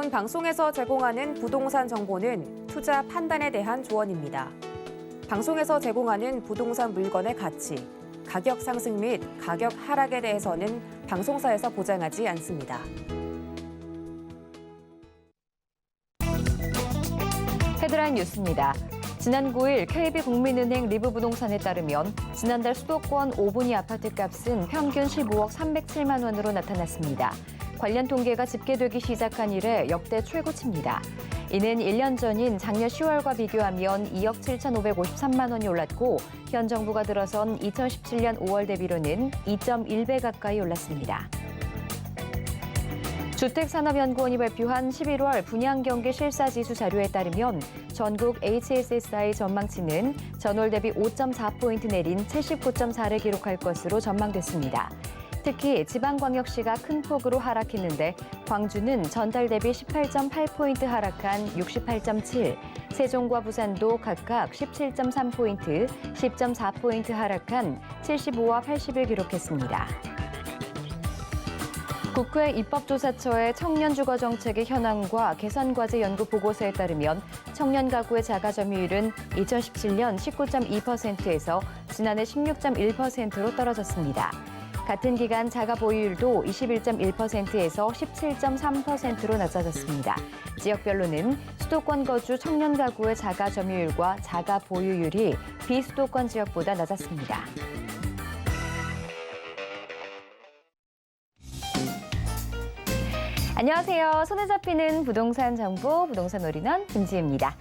본 방송에서 제공하는 부동산 정보는 투자 판단에 대한 조언입니다. 방송에서 제공하는 부동산 물건의 가치, 가격 상승 및 가격 하락에 대해서는 방송사에서 보장하지 않습니다. 헤드라인 뉴스입니다. 지난 9일 KB국민은행 리브부동산에 따르면 지난달 수도권 5분위 아파트값은 평균 15억 307만 원으로 나타났습니다. 관련 통계가 집계되기 시작한 이래 역대 최고치입니다. 이는 1년 전인 작년 10월과 비교하면 2억 7,553만 원이 올랐고 현 정부가 들어선 2017년 5월 대비로는 2.1배 가까이 올랐습니다. 주택산업연구원이 발표한 11월 분양경기 실사지수 자료에 따르면 전국 HSSI 전망치는 전월 대비 5.4포인트 내린 79.4를 기록할 것으로 전망됐습니다. 특히 지방광역시가 큰 폭으로 하락했는데 광주는 전달 대비 18.8포인트 하락한 68.7, 세종과 부산도 각각 17.3포인트, 10.4포인트 하락한 75와 80을 기록했습니다. 국회 입법조사처의 청년주거정책의 현황과 개선과제 연구 보고서에 따르면 청년 가구의 자가 점유율은 2017년 19.2%에서 지난해 16.1%로 떨어졌습니다. 같은 기간 자가 보유율도 21.1%에서 17.3%로 낮아졌습니다. 지역별로는 수도권 거주 청년 가구의 자가 점유율과 자가 보유율이 비수도권 지역보다 낮았습니다. 안녕하세요. 손에 잡히는 부동산 정보, 부동산 올인원 김지혜입니다.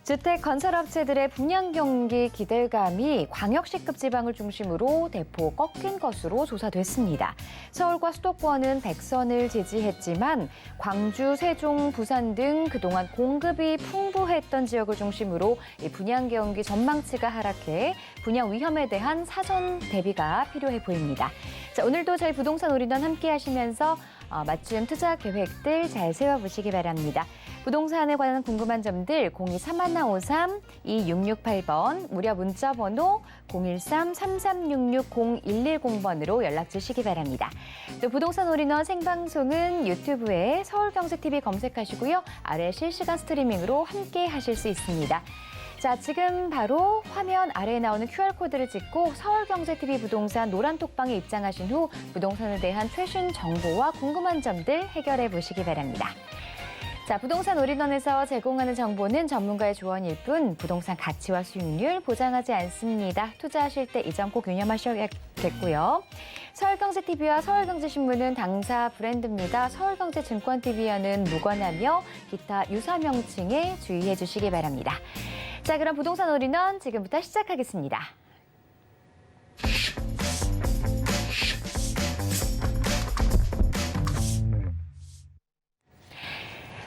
주택 건설업체들의 분양 경기 기대감이 광역시급 지방을 중심으로 대폭 꺾인 것으로 조사됐습니다. 서울과 수도권은 백선을 지지했지만 광주, 세종, 부산 등 그동안 공급이 풍부했던 지역을 중심으로 분양 경기 전망치가 하락해 분양 위험에 대한 사전 대비가 필요해 보입니다. 자, 오늘도 저희 부동산 올인원 함께 하시면서 맞춤 투자 계획들 잘 세워보시기 바랍니다. 부동산에 관한 궁금한 점들 023-5153-2668번, 무료 문자 번호 013-3366-0110번으로 연락 주시기 바랍니다. 또 부동산 올인원 생방송은 유튜브에 서울경제TV 검색하시고요. 아래 실시간 스트리밍으로 함께 하실 수 있습니다. 자, 지금 바로 화면 아래에 나오는 QR코드를 찍고 서울경제TV 부동산 노란톡방에 입장하신 후 부동산에 대한 최신 정보와 궁금한 점들 해결해 보시기 바랍니다. 자, 부동산 올인원에서 제공하는 정보는 전문가의 조언일 뿐 부동산 가치와 수익률 보장하지 않습니다. 투자하실 때 이 점 꼭 유념하셔야겠고요. 서울경제TV와 서울경제신문은 당사 브랜드입니다. 서울경제증권TV와는 무관하며 기타 유사 명칭에 주의해 주시기 바랍니다. 자, 그럼 부동산 올인원 지금부터 시작하겠습니다.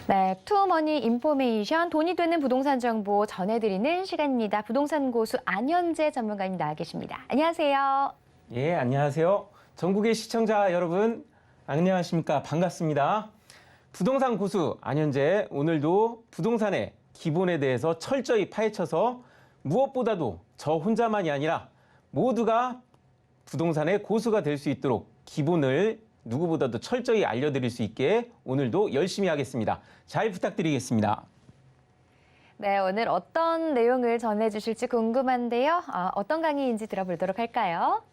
네, 투머니 인포메이션, 돈이 되는 부동산 정보 전해드리는 시간입니다. 부동산 고수 안현재 전문가님 나와 계십니다. 안녕하세요. 예, 안녕하세요. 전국의 시청자 여러분, 안녕하십니까? 반갑습니다. 부동산 고수 안현재, 오늘도 부동산의 기본에 대해서 철저히 파헤쳐서 무엇보다도 저 혼자만이 아니라 모두가 부동산의 고수가 될 수 있도록 기본을 누구보다도 철저히 알려드릴 수 있게 오늘도 열심히 하겠습니다. 잘 부탁드리겠습니다. 네, 오늘 어떤 내용을 전해주실지 궁금한데요. 어떤 강의인지 들어보도록 할까요?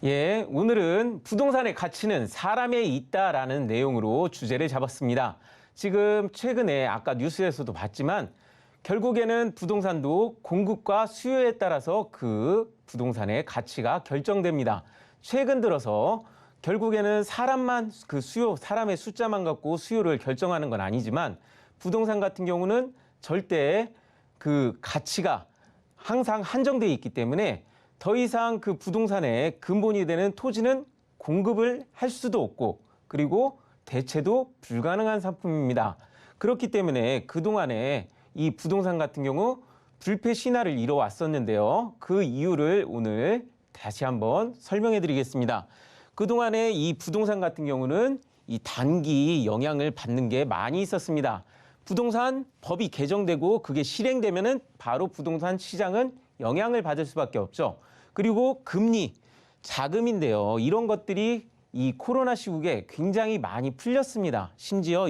예, 오늘은 부동산의 가치는 사람에 있다라는 내용으로 주제를 잡았습니다. 지금 최근에 아까 뉴스에서도 봤지만 결국에는 부동산도 공급과 수요에 따라서 그 부동산의 가치가 결정됩니다. 최근 들어서 결국에는 사람만 그 수요, 사람의 숫자만 갖고 수요를 결정하는 건 아니지만 부동산 같은 경우는 절대 그 가치가 항상 한정되어 있기 때문에 더 이상 그 부동산의 근본이 되는 토지는 공급을 할 수도 없고 그리고 대체도 불가능한 상품입니다. 그렇기 때문에 그동안에 이 부동산 같은 경우 불패 신화를 이뤄왔었는데요. 그 이유를 오늘 다시 한번 설명해 드리겠습니다. 그동안에 이 부동산 같은 경우는 이 단기 영향을 받는 게 많이 있었습니다. 부동산 법이 개정되고 그게 실행되면은 바로 부동산 시장은 영향을 받을 수밖에 없죠. 그리고 금리, 자금인데요. 이런 것들이 이 코로나 시국에 굉장히 많이 풀렸습니다. 심지어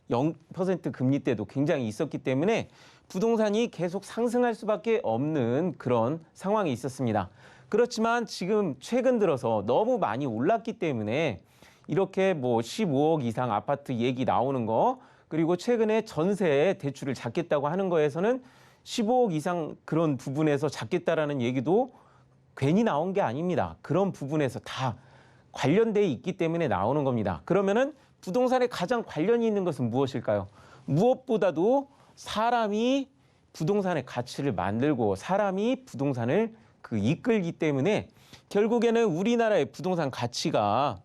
0% 금리 때도 굉장히 있었기 때문에 부동산이 계속 상승할 수밖에 없는 그런 상황이 있었습니다. 그렇지만 지금 최근 들어서 너무 많이 올랐기 때문에 이렇게 뭐 15억 이상 아파트 얘기 나오는 거, 그리고 최근에 전세 대출을 잡겠다고 하는 거에서는 15억 이상 그런 부분에서 잡겠다라는 얘기도 괜히 나온 게 아닙니다. 그런 부분에서 다 관련돼 있기 때문에 나오는 겁니다. 그러면은 부동산에 가장 관련이 있는 것은 무엇일까요? 무엇보다도 사람이 부동산의 가치를 만들고 사람이 부동산을 이끌기 때문에 결국에는 우리나라의 부동산 가치가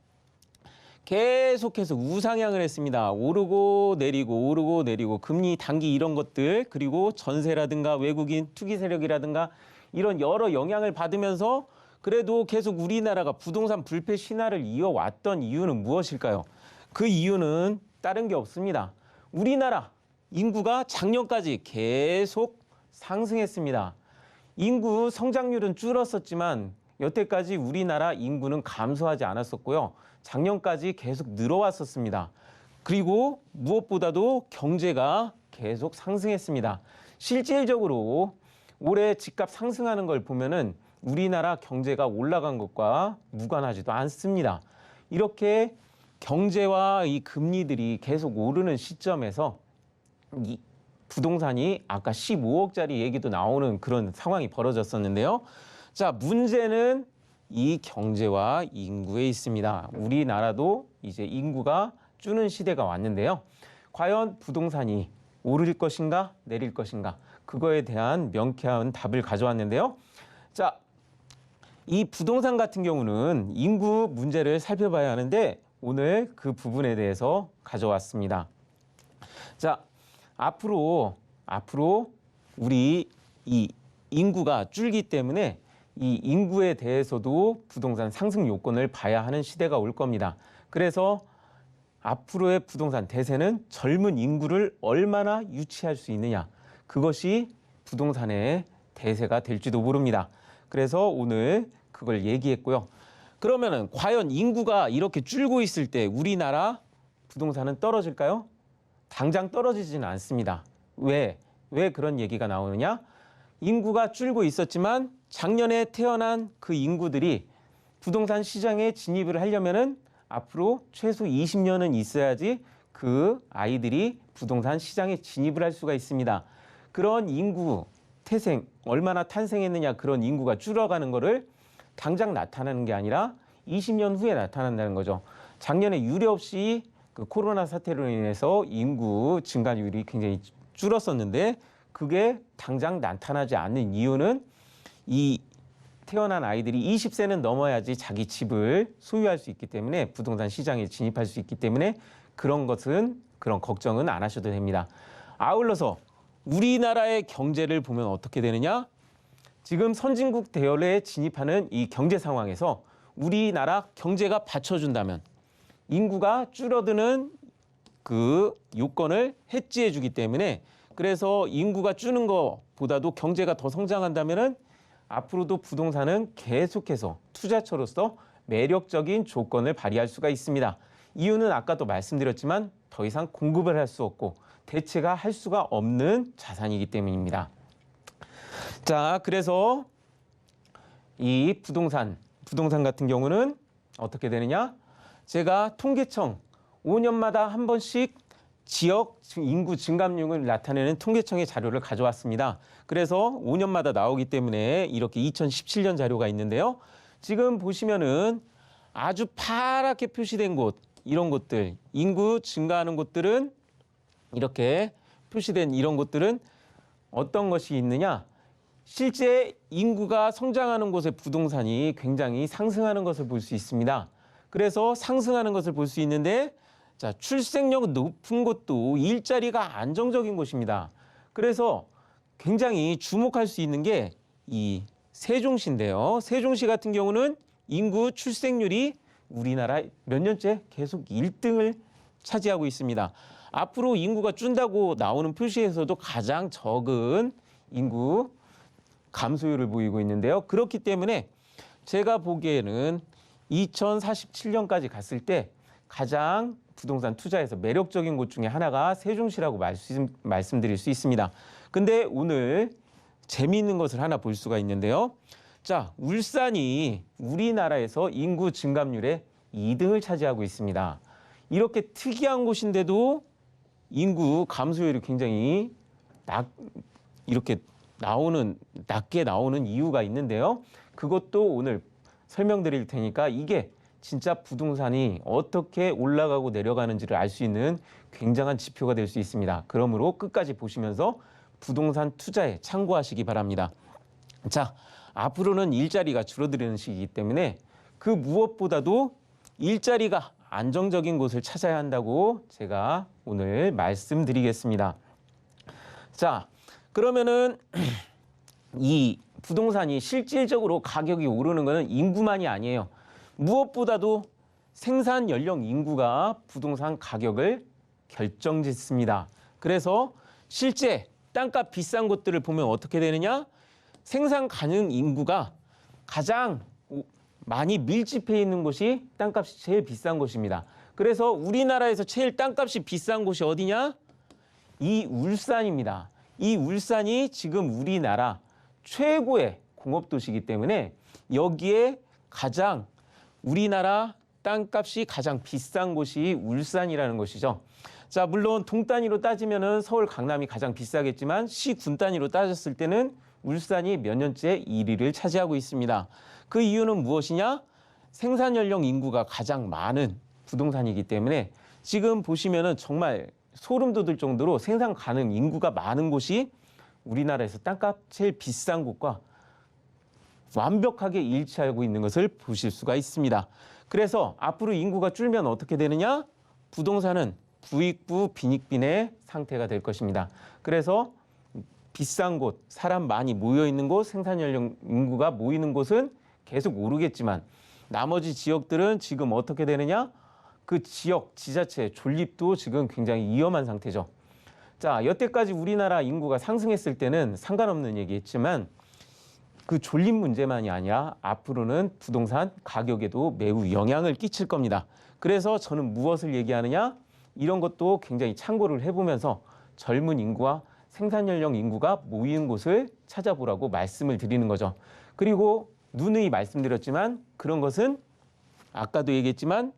계속해서 우상향을 했습니다. 오르고 내리고 오르고 내리고 금리 단기 이런 것들, 그리고 전세라든가 외국인 투기 세력이라든가 이런 여러 영향을 받으면서 그래도 계속 우리나라가 부동산 불패 신화를 이어왔던 이유는 무엇일까요? 그 이유는 다른 게 없습니다. 우리나라 인구가 작년까지 계속 상승했습니다. 인구 성장률은 줄었었지만 여태까지 우리나라 인구는 감소하지 않았었고요. 작년까지 계속 늘어왔었습니다. 그리고 무엇보다도 경제가 계속 상승했습니다. 실질적으로 올해 집값 상승하는 걸 보면은 우리나라 경제가 올라간 것과 무관하지도 않습니다. 이렇게 경제와 이 금리들이 계속 오르는 시점에서 이 부동산이 아까 15억짜리 얘기도 나오는 그런 상황이 벌어졌었는데요. 자, 문제는 이 경제와 인구에 있습니다. 우리나라도 이제 인구가 줄는 시대가 왔는데요. 과연 부동산이 오를 것인가 내릴 것인가, 그거에 대한 명쾌한 답을 가져왔는데요. 자, 이 부동산 같은 경우는 인구 문제를 살펴봐야 하는데 오늘 그 부분에 대해서 가져왔습니다. 자, 앞으로 우리 이 인구가 줄기 때문에 이 인구에 대해서도 부동산 상승 요건을 봐야 하는 시대가 올 겁니다. 그래서 앞으로의 부동산 대세는 젊은 인구를 얼마나 유치할 수 있느냐, 그것이 부동산의 대세가 될지도 모릅니다. 그래서 오늘 그걸 얘기했고요. 그러면은 과연 인구가 이렇게 줄고 있을 때 우리나라 부동산은 떨어질까요? 당장 떨어지지는 않습니다. 왜 그런 얘기가 나오느냐? 인구가 줄고 있었지만 작년에 태어난 그 인구들이 부동산 시장에 진입을 하려면은 앞으로 최소 20년은 있어야지 그 아이들이 부동산 시장에 진입을 할 수가 있습니다. 그런 인구 태생, 얼마나 탄생했느냐, 그런 인구가 줄어가는 거를 당장 나타나는 게 아니라 20년 후에 나타난다는 거죠. 작년에 유례 없이 그 코로나 사태로 인해서 인구 증가율이 굉장히 줄었었는데 그게 당장 나타나지 않는 이유는 이 태어난 아이들이 20세는 넘어야지 자기 집을 소유할 수 있기 때문에, 부동산 시장에 진입할 수 있기 때문에 그런 걱정은 안 하셔도 됩니다. 아울러서 우리나라의 경제를 보면 어떻게 되느냐? 지금 선진국 대열에 진입하는 이 경제 상황에서 우리나라 경제가 받쳐준다면 인구가 줄어드는 그 요건을 해지해 주기 때문에, 그래서 인구가 주는 것보다도 경제가 더 성장한다면은 앞으로도 부동산은 계속해서 투자처로서 매력적인 조건을 발휘할 수가 있습니다. 이유는 아까도 말씀드렸지만 더 이상 공급을 할 수 없고 대체가 할 수가 없는 자산이기 때문입니다. 자, 그래서 이 부동산 같은 경우는 어떻게 되느냐? 제가 통계청 5년마다 한 번씩 지역 인구 증감률을 나타내는 통계청의 자료를 가져왔습니다. 그래서 5년마다 나오기 때문에 이렇게 2017년 자료가 있는데요. 지금 보시면은 아주 파랗게 표시된 곳, 이런 곳들, 인구 증가하는 곳들은 이렇게 표시된 이런 곳들은 어떤 것이 있느냐? 실제 인구가 성장하는 곳의 부동산이 굉장히 상승하는 것을 볼 수 있습니다. 그래서 상승하는 것을 볼 수 있는데, 자, 출생력 높은 곳도 일자리가 안정적인 곳입니다. 그래서 굉장히 주목할 수 있는 게 이 세종시인데요. 세종시 같은 경우는 인구 출생률이 우리나라 몇 년째 계속 1등을 차지하고 있습니다. 앞으로 인구가 준다고 나오는 표시에서도 가장 적은 인구 감소율을 보이고 있는데요. 그렇기 때문에 제가 보기에는 2047년까지 갔을 때 가장 부동산 투자에서 매력적인 곳 중에 하나가 세종시라고 말씀드릴 수 있습니다. 근데 오늘 재미있는 것을 하나 볼 수가 있는데요. 자, 울산이 우리나라에서 인구 증감률에 2등을 차지하고 있습니다. 이렇게 특이한 곳인데도 인구 감소율이 굉장히 낮게 나오는 이유가 있는데요. 그것도 오늘 설명드릴 테니까 이게 진짜 부동산이 어떻게 올라가고 내려가는지를 알 수 있는 굉장한 지표가 될 수 있습니다. 그러므로 끝까지 보시면서 부동산 투자에 참고하시기 바랍니다. 자, 앞으로는 일자리가 줄어드는 시기이기 때문에 그 무엇보다도 일자리가 안정적인 곳을 찾아야 한다고 제가 오늘 말씀드리겠습니다. 자, 그러면은 이 부동산이 실질적으로 가격이 오르는 것은 인구만이 아니에요. 무엇보다도 생산 연령 인구가 부동산 가격을 결정짓습니다. 그래서 실제 땅값 비싼 곳들을 보면 어떻게 되느냐? 생산 가능 인구가 가장 많이 밀집해 있는 곳이 땅값이 제일 비싼 곳입니다. 그래서 우리나라에서 제일 땅값이 비싼 곳이 어디냐? 이 울산입니다. 이 울산이 지금 우리나라 최고의 공업도시이기 때문에 여기에 가장 우리나라 땅값이 가장 비싼 곳이 울산이라는 것이죠. 자, 물론 동 단위로 따지면은 서울, 강남이 가장 비싸겠지만 시, 군 단위로 따졌을 때는 울산이 몇 년째 1위를 차지하고 있습니다. 그 이유는 무엇이냐? 생산 연령 인구가 가장 많은 부동산이기 때문에 지금 보시면은 정말 소름 돋을 정도로 생산 가능 인구가 많은 곳이 우리나라에서 땅값 제일 비싼 곳과 완벽하게 일치하고 있는 것을 보실 수가 있습니다. 그래서 앞으로 인구가 줄면 어떻게 되느냐? 부동산은 부익부 빈익빈의 상태가 될 것입니다. 그래서 비싼 곳, 사람 많이 모여 있는 곳, 생산 연령 인구가 모이는 곳은 계속 오르겠지만 나머지 지역들은 지금 어떻게 되느냐? 그 지역, 지자체 존립도 지금 굉장히 위험한 상태죠. 자, 여태까지 우리나라 인구가 상승했을 때는 상관없는 얘기했지만 그 존립 문제만이 아니라 앞으로는 부동산 가격에도 매우 영향을 끼칠 겁니다. 그래서 저는 무엇을 얘기하느냐? 이런 것도 굉장히 참고를 해보면서 젊은 인구와 생산 연령 인구가 모이는 곳을 찾아보라고 말씀을 드리는 거죠. 그리고 누누이 말씀드렸지만 그런 것은 아까도 얘기했지만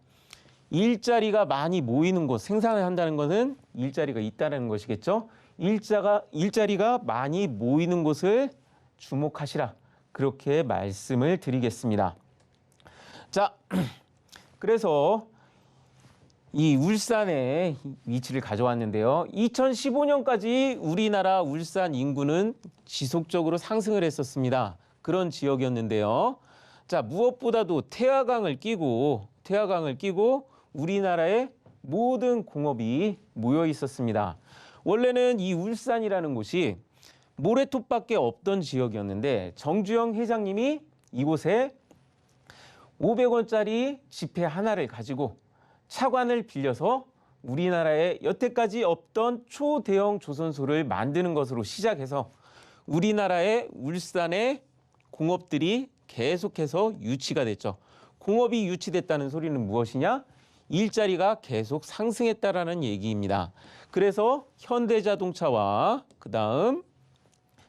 일자리가 많이 모이는 곳, 생산을 한다는 것은 일자리가 있다는 것이겠죠. 일자리가 많이 모이는 곳을 주목하시라. 그렇게 말씀을 드리겠습니다. 자, 그래서 이 울산의 위치를 가져왔는데요. 2015년까지 우리나라 울산 인구는 지속적으로 상승을 했었습니다. 그런 지역이었는데요. 자, 무엇보다도 태화강을 끼고 우리나라의 모든 공업이 모여 있었습니다. 원래는 이 울산이라는 곳이 모래톱밖에 없던 지역이었는데 정주영 회장님이 이곳에 500원짜리 지폐 하나를 가지고 차관을 빌려서 우리나라에 여태까지 없던 초대형 조선소를 만드는 것으로 시작해서 우리나라의 울산의 공업들이 계속해서 유치가 됐죠. 공업이 유치됐다는 소리는 무엇이냐? 일자리가 계속 상승했다라는 얘기입니다. 그래서 현대자동차와 그다음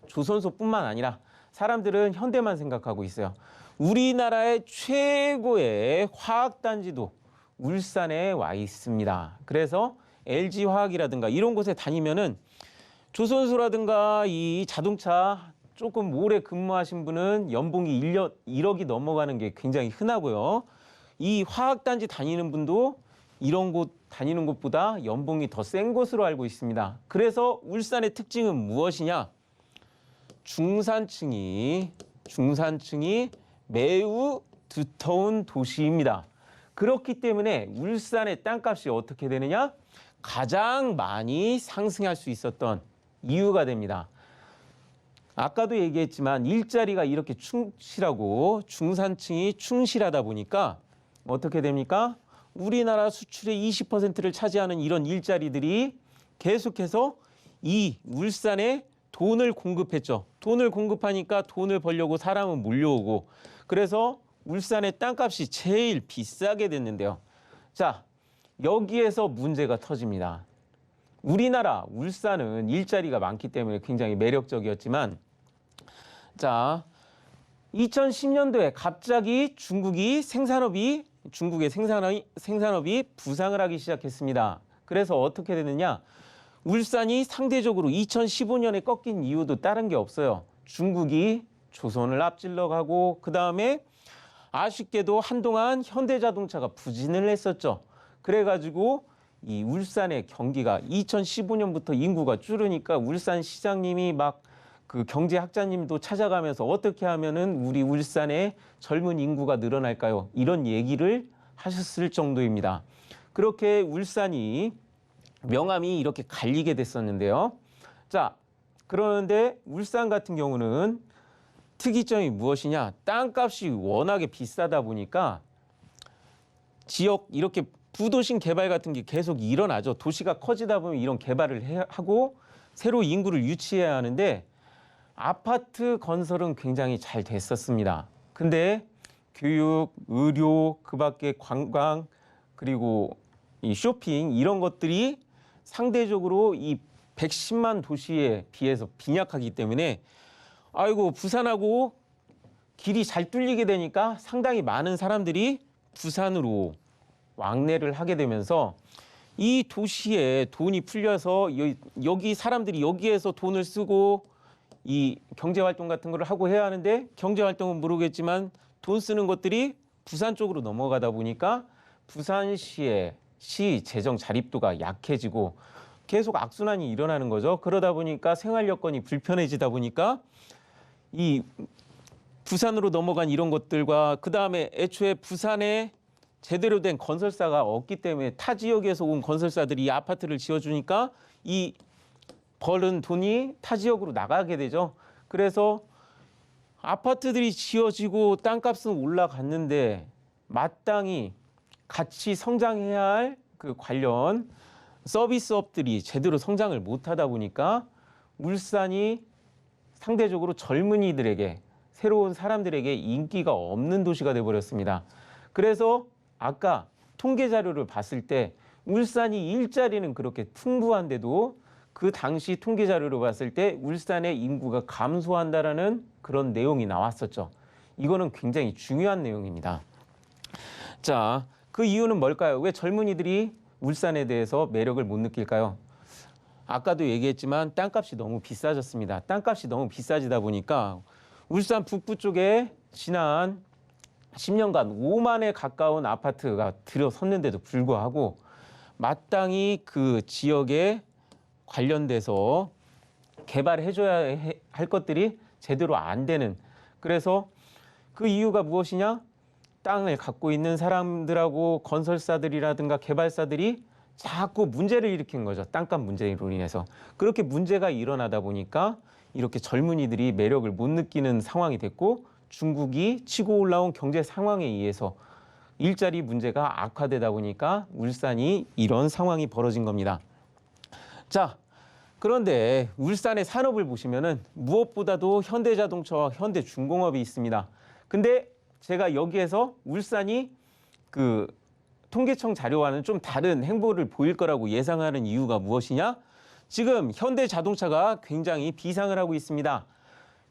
조선소뿐만 아니라 사람들은 현대만 생각하고 있어요. 우리나라의 최고의 화학단지도 울산에 와 있습니다. 그래서 LG화학이라든가 이런 곳에 다니면은 조선소라든가 이 자동차 조금 오래 근무하신 분은 연봉이 1억이 넘어가는 게 굉장히 흔하고요. 이 화학단지 다니는 분도 이런 곳 다니는 곳보다 연봉이 더 센 것으로 알고 있습니다. 그래서 울산의 특징은 무엇이냐? 중산층이 매우 두터운 도시입니다. 그렇기 때문에 울산의 땅값이 어떻게 되느냐? 가장 많이 상승할 수 있었던 이유가 됩니다. 아까도 얘기했지만 일자리가 이렇게 충실하고 중산층이 충실하다 보니까 어떻게 됩니까? 우리나라 수출의 20%를 차지하는 이런 일자리들이 계속해서 이 울산에 돈을 공급했죠. 돈을 공급하니까 돈을 벌려고 사람은 몰려오고 그래서 울산의 땅값이 제일 비싸게 됐는데요. 자, 여기에서 문제가 터집니다. 우리나라 울산은 일자리가 많기 때문에 굉장히 매력적이었지만, 자, 2010년도에 갑자기 중국의 생산업이 부상을 하기 시작했습니다. 그래서 어떻게 되느냐? 울산이 상대적으로 2015년에 꺾인 이유도 다른 게 없어요. 중국이 조선을 앞질러 가고, 그 다음에 아쉽게도 한동안 현대자동차가 부진을 했었죠. 그래가지고 이 울산의 경기가 2015년부터 인구가 줄으니까 울산 시장님이 막 그 경제학자님도 찾아가면서 어떻게 하면은 우리 울산의 젊은 인구가 늘어날까요? 이런 얘기를 하셨을 정도입니다. 그렇게 울산이 명암이 이렇게 갈리게 됐었는데요. 자, 그러는데 울산 같은 경우는 특이점이 무엇이냐? 땅값이 워낙에 비싸다 보니까 지역 이렇게 부도심 개발 같은 게 계속 일어나죠. 도시가 커지다 보면 이런 개발을 하고 새로 인구를 유치해야 하는데 아파트 건설은 굉장히 잘 됐었습니다. 근데 교육, 의료, 그 밖에 관광, 그리고 이 쇼핑 이런 것들이 상대적으로 이 110만 도시에 비해서 빈약하기 때문에 아이고 부산하고 길이 잘 뚫리게 되니까 상당히 많은 사람들이 부산으로 왕래를 하게 되면서 이 도시에 돈이 풀려서 여기 사람들이 여기에서 돈을 쓰고 이 경제활동 같은 걸 하고 해야 하는데 경제활동은 모르겠지만 돈 쓰는 것들이 부산 쪽으로 넘어가다 보니까 부산시의 시 재정 자립도가 약해지고 계속 악순환이 일어나는 거죠. 그러다 보니까 생활 여건이 불편해지다 보니까 이 부산으로 넘어간 이런 것들과 그 다음에 애초에 부산에 제대로 된 건설사가 없기 때문에 타 지역에서 온 건설사들이 이 아파트를 지어주니까 이 벌은 돈이 타 지역으로 나가게 되죠. 그래서 아파트들이 지어지고 땅값은 올라갔는데 마땅히 같이 성장해야 할 그 관련 서비스업들이 제대로 성장을 못하다 보니까 울산이 상대적으로 젊은이들에게 새로운 사람들에게 인기가 없는 도시가 돼버렸습니다. 그래서 아까 통계 자료를 봤을 때 울산이 일자리는 그렇게 풍부한데도 그 당시 통계 자료를 봤을 때 울산의 인구가 감소한다라는 그런 내용이 나왔었죠. 이거는 굉장히 중요한 내용입니다. 자, 그 이유는 뭘까요? 왜 젊은이들이 울산에 대해서 매력을 못 느낄까요? 아까도 얘기했지만 땅값이 너무 비싸졌습니다. 땅값이 너무 비싸지다 보니까 울산 북부 쪽에 지난 10년간 5만에 가까운 아파트가 들어섰는데도 불구하고 마땅히 그 지역에 관련돼서 개발해줘야 할 것들이 제대로 안 되는, 그래서 그 이유가 무엇이냐? 땅을 갖고 있는 사람들하고 건설사들이라든가 개발사들이 자꾸 문제를 일으킨 거죠. 땅값 문제로 인해서. 그렇게 문제가 일어나다 보니까 이렇게 젊은이들이 매력을 못 느끼는 상황이 됐고 중국이 치고 올라온 경제 상황에 의해서 일자리 문제가 악화되다 보니까 울산이 이런 상황이 벌어진 겁니다. 자, 그런데 울산의 산업을 보시면은 무엇보다도 현대자동차와 현대중공업이 있습니다. 근데 제가 여기에서 울산이 그 통계청 자료와는 좀 다른 행보를 보일 거라고 예상하는 이유가 무엇이냐? 지금 현대자동차가 굉장히 비상을 하고 있습니다.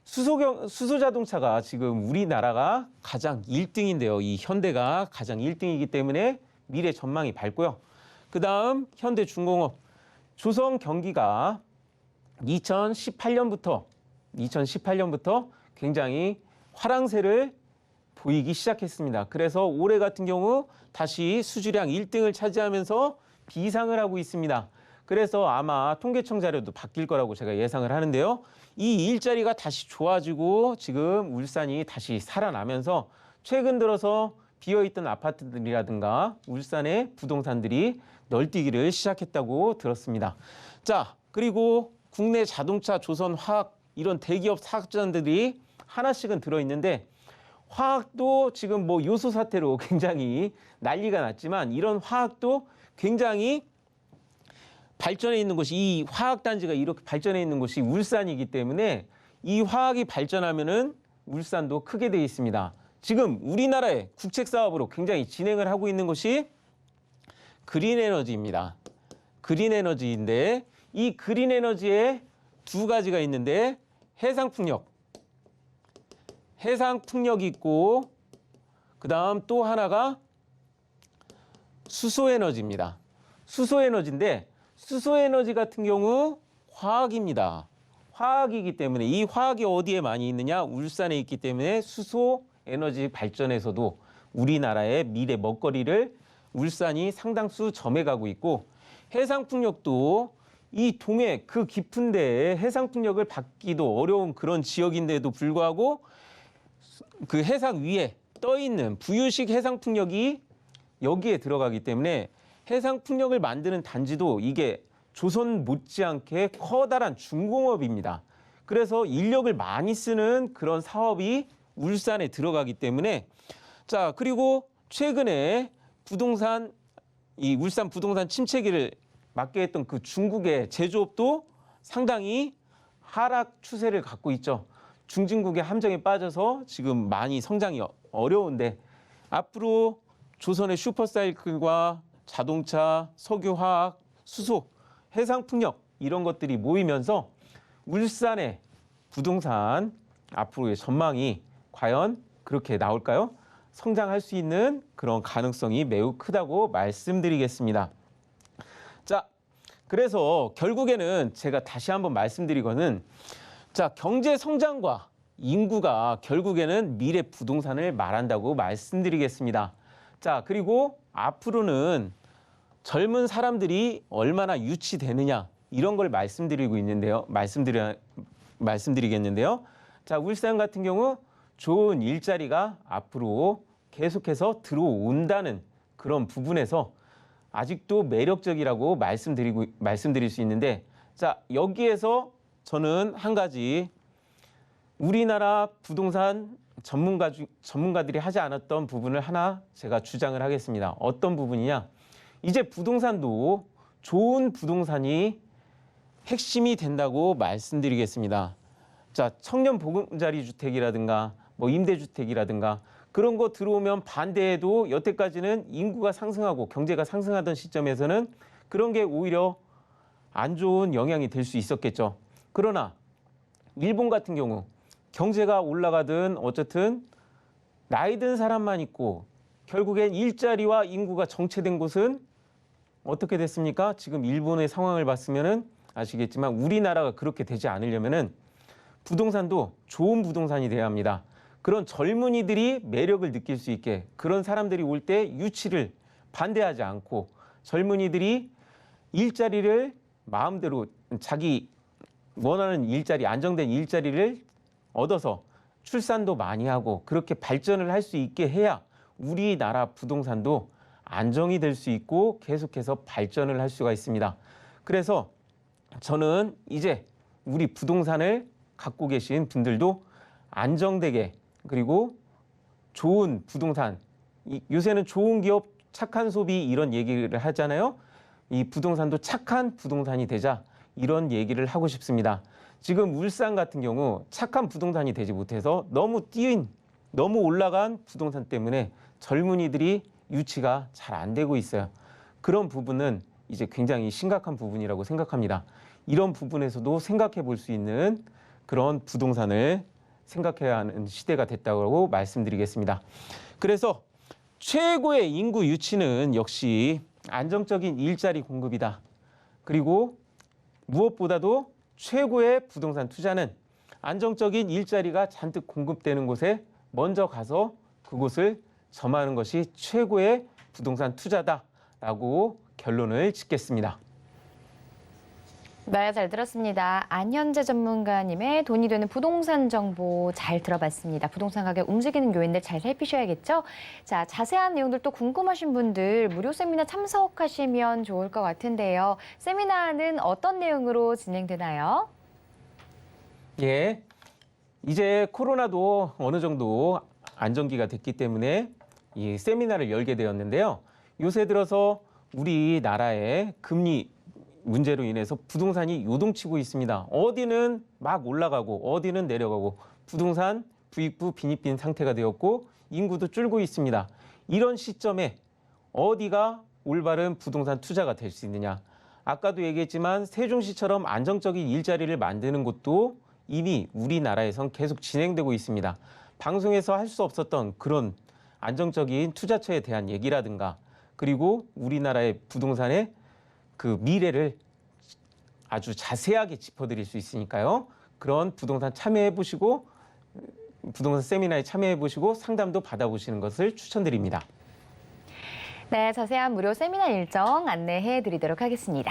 수소자동차가 지금 우리나라가 가장 1등인데요. 이 현대가 가장 1등이기 때문에 미래 전망이 밝고요. 그 다음 현대중공업. 조선 경기가 2018년부터 굉장히 화랑세를 보이기 시작했습니다. 그래서 올해 같은 경우 다시 수주량 1등을 차지하면서 비상을 하고 있습니다. 그래서 아마 통계청 자료도 바뀔 거라고 제가 예상을 하는데요. 이 일자리가 다시 좋아지고 지금 울산이 다시 살아나면서 최근 들어서 비어있던 아파트들이라든가 울산의 부동산들이 널뛰기를 시작했다고 들었습니다. 자, 그리고 국내 자동차, 조선, 화학 이런 대기업 사업자들이 하나씩은 들어있는데 화학도 지금 뭐 요소 사태로 굉장히 난리가 났지만 이런 화학도 굉장히 발전해 있는 곳이, 이 화학단지가 이렇게 발전해 있는 곳이 울산이기 때문에 이 화학이 발전하면은 울산도 크게 돼 있습니다. 지금 우리나라의 국책 사업으로 굉장히 진행을 하고 있는 것이 그린 에너지입니다. 그린 에너지인데 이 그린 에너지에 두 가지가 있는데 해상 풍력이 있고 그다음 또 하나가 수소 에너지입니다. 수소 에너지인데 수소 에너지 같은 경우 화학입니다. 화학이기 때문에 이 화학이 어디에 많이 있느냐? 울산에 있기 때문에 수소 에너지 발전에서도 우리나라의 미래 먹거리를 울산이 상당수 점해가고 있고 해상 풍력도 이 동해 그 깊은 데에 해상 풍력을 받기도 어려운 그런 지역인데도 불구하고 그 해상 위에 떠 있는 부유식 해상 풍력이 여기에 들어가기 때문에 해상 풍력을 만드는 단지도 이게 조선 못지않게 커다란 중공업입니다. 그래서 인력을 많이 쓰는 그런 사업이 울산에 들어가기 때문에 자, 그리고 최근에 이 울산 부동산 침체기를 맞게 했던 그 중국의 제조업도 상당히 하락 추세를 갖고 있죠. 중진국의 함정에 빠져서 지금 많이 성장이 어려운데 앞으로 조선의 슈퍼사이클과 자동차, 석유화학, 수소, 해상풍력 이런 것들이 모이면서 울산의 부동산 앞으로의 전망이 과연 그렇게 나올까요? 성장할 수 있는 그런 가능성이 매우 크다고 말씀드리겠습니다. 자, 그래서 결국에는 제가 다시 한번 말씀드리거는 자, 경제 성장과 인구가 결국에는 미래 부동산을 말한다고 말씀드리겠습니다. 자, 그리고 앞으로는 젊은 사람들이 얼마나 유치되느냐 이런 걸 말씀드리겠는데요. 자, 울산 같은 경우 좋은 일자리가 앞으로 계속해서 들어온다는 그런 부분에서 아직도 매력적이라고 말씀드릴 수 있는데 자, 여기에서 저는 한 가지 우리나라 부동산 전문가들이 하지 않았던 부분을 하나 제가 주장을 하겠습니다. 어떤 부분이냐? 이제 부동산도 좋은 부동산이 핵심이 된다고 말씀드리겠습니다. 자, 청년 보금자리 주택이라든가 뭐 임대주택이라든가 그런 거 들어오면 반대해도 여태까지는 인구가 상승하고 경제가 상승하던 시점에서는 그런 게 오히려 안 좋은 영향이 될 수 있었겠죠. 그러나 일본 같은 경우 경제가 올라가든 어쨌든 나이 든 사람만 있고 결국엔 일자리와 인구가 정체된 곳은 어떻게 됐습니까? 지금 일본의 상황을 봤으면은 아시겠지만 우리나라가 그렇게 되지 않으려면은 부동산도 좋은 부동산이 돼야 합니다. 그런 젊은이들이 매력을 느낄 수 있게 그런 사람들이 올 때 유치를 반대하지 않고 젊은이들이 일자리를 마음대로 자기 원하는 일자리, 안정된 일자리를 얻어서 출산도 많이 하고 그렇게 발전을 할 수 있게 해야 우리나라 부동산도 안정이 될 수 있고 계속해서 발전을 할 수가 있습니다. 그래서 저는 이제 우리 부동산을 갖고 계신 분들도 안정되게 그리고 좋은 부동산, 요새는 좋은 기업, 착한 소비 이런 얘기를 하잖아요. 이 부동산도 착한 부동산이 되자 이런 얘기를 하고 싶습니다. 지금 울산 같은 경우 착한 부동산이 되지 못해서 너무 올라간 부동산 때문에 젊은이들이 유치가 잘 안 되고 있어요. 그런 부분은 이제 굉장히 심각한 부분이라고 생각합니다. 이런 부분에서도 생각해 볼 수 있는 그런 부동산을 생각해야 하는 시대가 됐다고 말씀드리겠습니다. 그래서 최고의 인구 유치는 역시 안정적인 일자리 공급이다. 그리고 무엇보다도 최고의 부동산 투자는 안정적인 일자리가 잔뜩 공급되는 곳에 먼저 가서 그곳을 점하는 것이 최고의 부동산 투자다라고 결론을 짓겠습니다. 네, 잘 들었습니다. 안현재 전문가님의 돈이 되는 부동산 정보 잘 들어봤습니다. 부동산 가격 움직이는 요인들 잘 살피셔야겠죠? 자, 자세한 내용들 또 궁금하신 분들 무료 세미나 참석하시면 좋을 것 같은데요. 세미나는 어떤 내용으로 진행되나요? 예, 이제 코로나도 어느 정도 안정기가 됐기 때문에 이 세미나를 열게 되었는데요. 요새 들어서 우리나라의 금리 문제로 인해서 부동산이 요동치고 있습니다. 어디는 막 올라가고 어디는 내려가고 부동산 부익부 빈익빈 상태가 되었고 인구도 줄고 있습니다. 이런 시점에 어디가 올바른 부동산 투자가 될 수 있느냐. 아까도 얘기했지만 세종시처럼 안정적인 일자리를 만드는 것도 이미 우리나라에선 계속 진행되고 있습니다. 방송에서 할 수 없었던 그런 안정적인 투자처에 대한 얘기라든가 그리고 우리나라의 부동산의 그 미래를 아주 자세하게 짚어드릴 수 있으니까요. 그런 부동산 참여해보시고 부동산 세미나에 참여해보시고 상담도 받아보시는 것을 추천드립니다. 네, 자세한 무료 세미나 일정 안내해 드리도록 하겠습니다.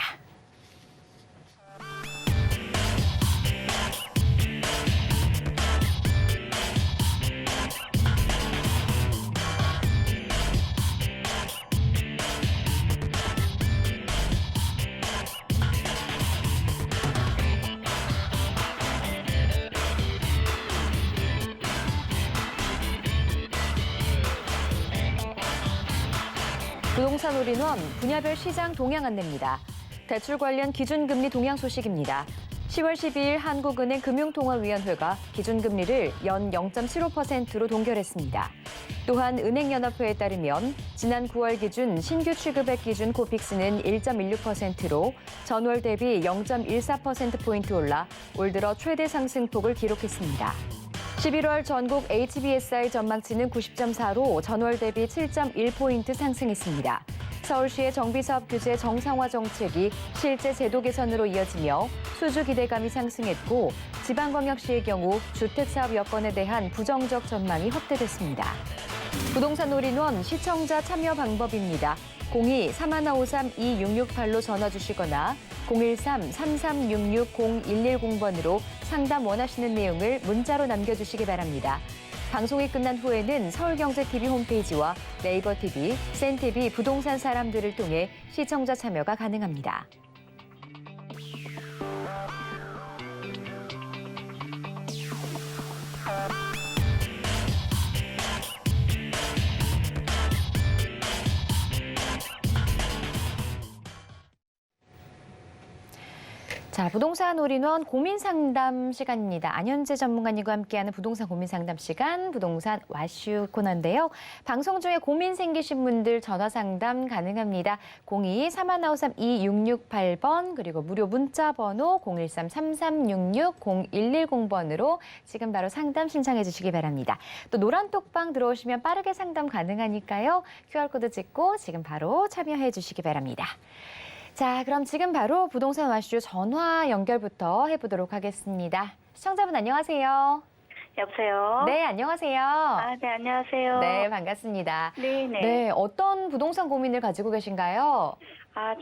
부동산 올인원 분야별 시장 동향 안내입니다. 대출 관련 기준금리 동향 소식입니다. 10월 12일 한국은행 금융통화위원회가 기준금리를 연 0.75%로 동결했습니다. 또한 은행연합회에 따르면 지난 9월 기준 신규 취급액 기준 고픽스는 1.16%로 전월 대비 0.14%포인트 올라 올 들어 최대 상승폭을 기록했습니다. 11월 전국 HBSI 전망치는 90.4로 전월 대비 7.1포인트 상승했습니다. 서울시의 정비사업 규제 정상화 정책이 실제 제도 개선으로 이어지며 수주 기대감이 상승했고 지방광역시의 경우 주택사업 여건에 대한 부정적 전망이 확대됐습니다. 부동산 올인원 시청자 참여 방법입니다. 02-3153-2668로 전화 주시거나 013-3366-0110번으로 상담 원하시는 내용을 문자로 남겨주시기 바랍니다. 방송이 끝난 후에는 서울경제TV 홈페이지와 네이버TV, 센TV 부동산 사람들을 통해 시청자 참여가 가능합니다. 자, 부동산 올인원 고민상담 시간입니다. 안현재 전문가님과 함께하는 부동산 고민상담 시간, 부동산 와슈 코너인데요. 방송 중에 고민 생기신 분들 전화 상담 가능합니다. 02-3153-2668번 그리고 무료 문자 번호 013-3366-0110번으로 지금 바로 상담 신청해 주시기 바랍니다. 또 노란 톡방 들어오시면 빠르게 상담 가능하니까요. QR코드 찍고 지금 바로 참여해 주시기 바랍니다. 자, 그럼 지금 바로 부동산 와슈 전화 연결부터 해보도록 하겠습니다. 시청자분 안녕하세요. 여보세요? 네, 안녕하세요. 네, 안녕하세요. 네, 반갑습니다. 네네. 네, 어떤 부동산 고민을 가지고 계신가요?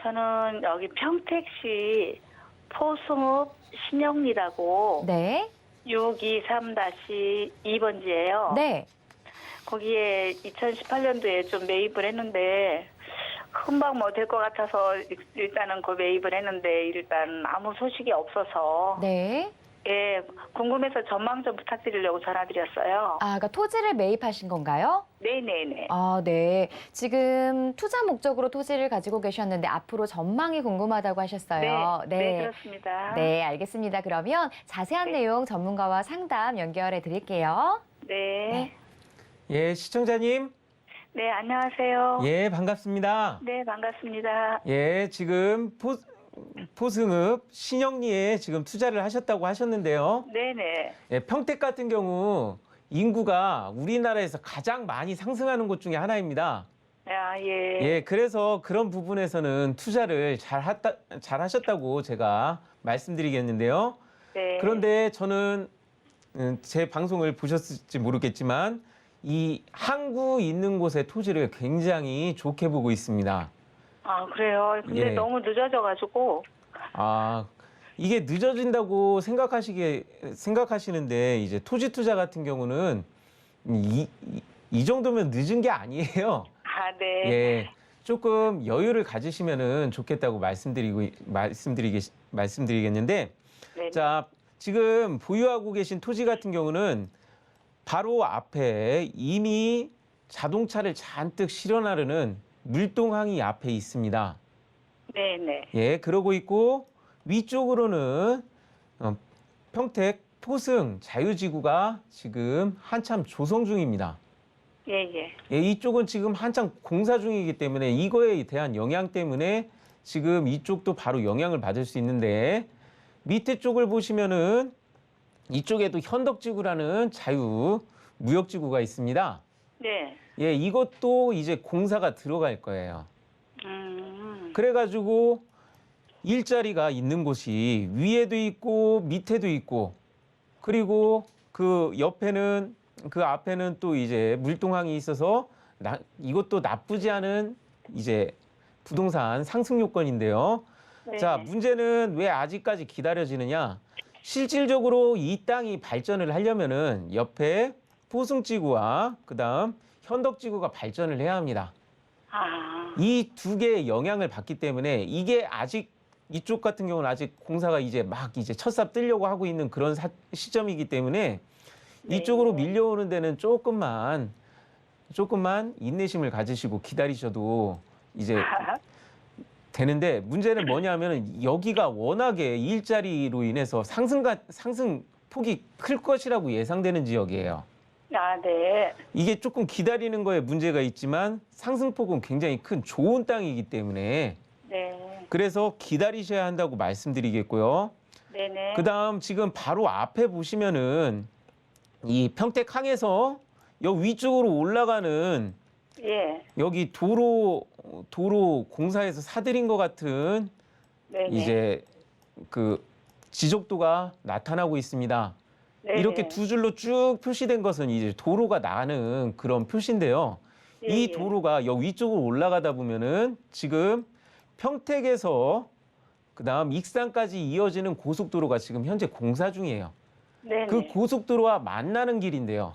저는 여기 평택시 포승읍 신영리라고 네. 623-2번지예요. 네. 거기에 2018년도에 좀 매입을 했는데 금방 뭐 될 것 같아서 일단은 그 매입을 했는데 일단 아무 소식이 없어서 네. 예, 궁금해서 전망 좀 부탁드리려고 전화드렸어요. 그러니까 토지를 매입하신 건가요? 네네네. 네. 지금 투자 목적으로 토지를 가지고 계셨는데 앞으로 전망이 궁금하다고 하셨어요. 네, 그렇습니다. 네, 알겠습니다. 그러면 자세한 내용 전문가와 상담 연결해 드릴게요. 네. 예, 시청자님. 네, 안녕하세요. 예, 반갑습니다. 네, 반갑습니다. 예, 지금 포승읍 신영리에 지금 투자를 하셨다고 하셨는데요. 네네. 예, 평택 같은 경우 인구가 우리나라에서 가장 많이 상승하는 곳 중에 하나입니다. 예. 예, 그래서 그런 부분에서는 투자를 잘 하셨다고 제가 말씀드리겠는데요. 네. 그런데 저는 제 방송을 보셨을지 모르겠지만 이 항구 있는 곳의 토지를 굉장히 좋게 보고 있습니다. 그래요? 근데 예. 너무 늦어져가지고. 이게 늦어진다고 생각하시는데 이제 토지 투자 같은 경우는 이 정도면 늦은 게 아니에요. 네. 예. 조금 여유를 가지시면은 좋겠다고 말씀드리겠는데 네. 자, 지금 보유하고 계신 토지 같은 경우는 바로 앞에 이미 자동차를 잔뜩 실어나르는 물동항이 앞에 있습니다. 네네. 예, 그러고 있고 위쪽으로는 평택 포승 자유지구가 지금 한참 조성 중입니다. 예, 예. 예, 이쪽은 지금 한창 공사 중이기 때문에 이거에 대한 영향 때문에 지금 이쪽도 바로 영향을 받을 수 있는데 밑에 쪽을 보시면은 이쪽에도 현덕지구라는 자유 무역지구가 있습니다. 네. 예, 이것도 이제 공사가 들어갈 거예요. 음. 그래가지고 일자리가 있는 곳이 위에도 있고 밑에도 있고 그리고 그 옆에는 그 앞에는 또 이제 물동항이 있어서 이것도 나쁘지 않은 이제 부동산 상승 요건인데요. 네. 자, 문제는 왜 아직까지 기다려지느냐? 실질적으로 이 땅이 발전을 하려면은 옆에 포승지구와 그다음 현덕지구가 발전을 해야 합니다. 아. 이 두 개의 영향을 받기 때문에 이게 아직 이쪽 같은 경우는 아직 공사가 이제 막 이제 첫삽 뜨려고 하고 있는 그런 시점이기 때문에 네. 이쪽으로 밀려오는 데는 조금만 인내심을 가지시고 기다리셔도 이제 되는데 문제는 뭐냐면 여기가 워낙에 일자리로 인해서 상승 폭이 클 것이라고 예상되는 지역이에요. 아, 네. 이게 조금 기다리는 거에 문제가 있지만 상승폭은 굉장히 큰 좋은 땅이기 때문에 네. 그래서 기다리셔야 한다고 말씀드리겠고요. 네네. 그다음 지금 바로 앞에 보시면은 이 평택항에서 여기 위쪽으로 올라가는 예. 여기 도로 공사에서 사들인 것 같은 네네. 이제 그 지적도가 나타나고 있습니다. 네네. 이렇게 두 줄로 쭉 표시된 것은 이제 도로가 나는 그런 표시인데요. 예, 이 예. 도로가 여기 위쪽으로 올라가다 보면은 지금 평택에서 그다음 익산까지 이어지는 고속도로가 지금 현재 공사 중이에요. 네네. 그 고속도로와 만나는 길인데요.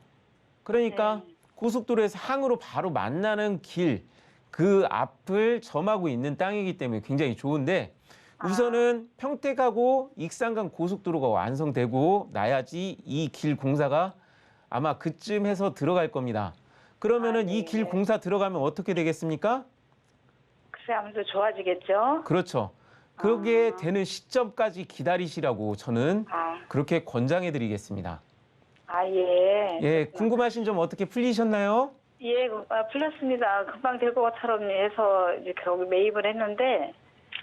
그러니까 네. 고속도로에서 항으로 바로 만나는 길, 그 앞을 점하고 있는 땅이기 때문에 굉장히 좋은데 우선은 평택하고 익산간 고속도로가 완성되고 나야지 이 길 공사가 아마 그쯤 해서 들어갈 겁니다. 그러면은 이 길 네. 공사 들어가면 어떻게 되겠습니까? 글쎄 아무래도 좋아지겠죠? 그렇죠. 그게 되는 시점까지 기다리시라고 저는 아, 그렇게 권장해 드리겠습니다. 예. 예, 궁금하신 점 어떻게 풀리셨나요? 예, 풀렸습니다. 금방 될 것처럼 해서 이제 결국 매입을 했는데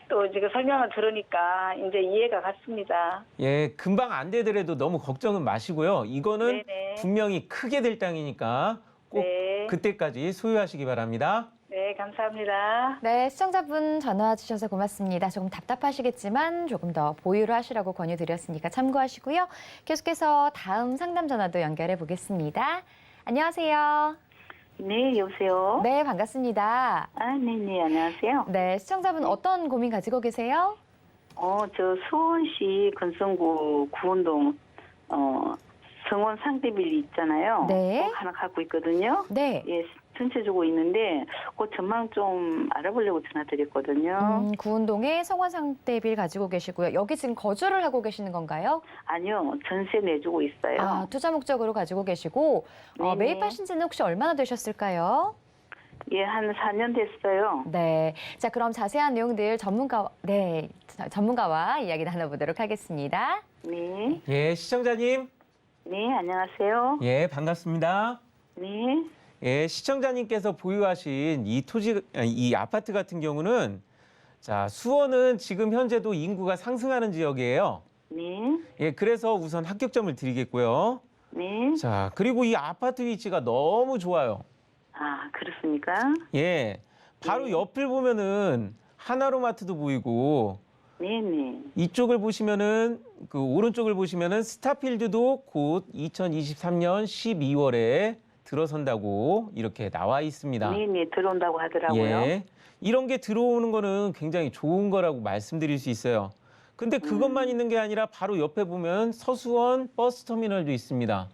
또 지금 설명을 들으니까 이제 이해가 갔습니다. 예, 금방 안 되더라도 너무 걱정은 마시고요. 이거는 네네. 분명히 크게 될 땅이니까 꼭 네. 그때까지 소유하시기 바랍니다. 네, 감사합니다. 네, 시청자분 전화 주셔서 고맙습니다. 조금 답답하시겠지만 조금 더 보유를 하시라고 권유드렸으니까 참고하시고요. 계속해서 다음 상담 전화도 연결해 보겠습니다. 안녕하세요. 네, 여보세요? 네, 반갑습니다. 아, 네네, 안녕하세요. 네, 시청자분 어떤 고민 가지고 계세요? 저 수원시 건성구 구원동, 성원 상대빌 있잖아요. 네. 그거 하나 갖고 있거든요. 네. 예, 전체 주고 있는데, 그 전망 좀 알아보려고 전화드렸거든요. 구운동에 성원상대빌 가지고 계시고요. 여기 지금 거주를 하고 계시는 건가요? 아니요, 전세 내주고 있어요. 아, 투자 목적으로 가지고 계시고 네네. 매입하신 지는 혹시 얼마나 되셨을까요? 예, 한 4년 됐어요. 네. 자, 그럼 자세한 내용들 전문가와 이야기 나눠보도록 하겠습니다. 네, 예, 시청자님. 네, 안녕하세요. 예, 반갑습니다. 네, 예, 시청자님께서 보유하신 이 아파트 같은 경우는 자, 수원은 지금 현재도 인구가 상승하는 지역이에요. 네, 예, 그래서 우선 합격점을 드리겠고요. 네. 자, 그리고 이 아파트 위치가 너무 좋아요. 아, 그렇습니까? 예, 바로 네. 옆을 보면은 하나로마트도 보이고 네네. 이쪽을 보시면은 그 오른쪽을 보시면은 스타필드도 곧 2023년 12월에 들어선다고 이렇게 나와 있습니다. 네네, 들어온다고 하더라고요. 예. 이런 게 들어오는 거는 굉장히 좋은 거라고 말씀드릴 수 있어요. 근데 그것만 있는 게 아니라 바로 옆에 보면 서수원 버스터미널도 있습니다.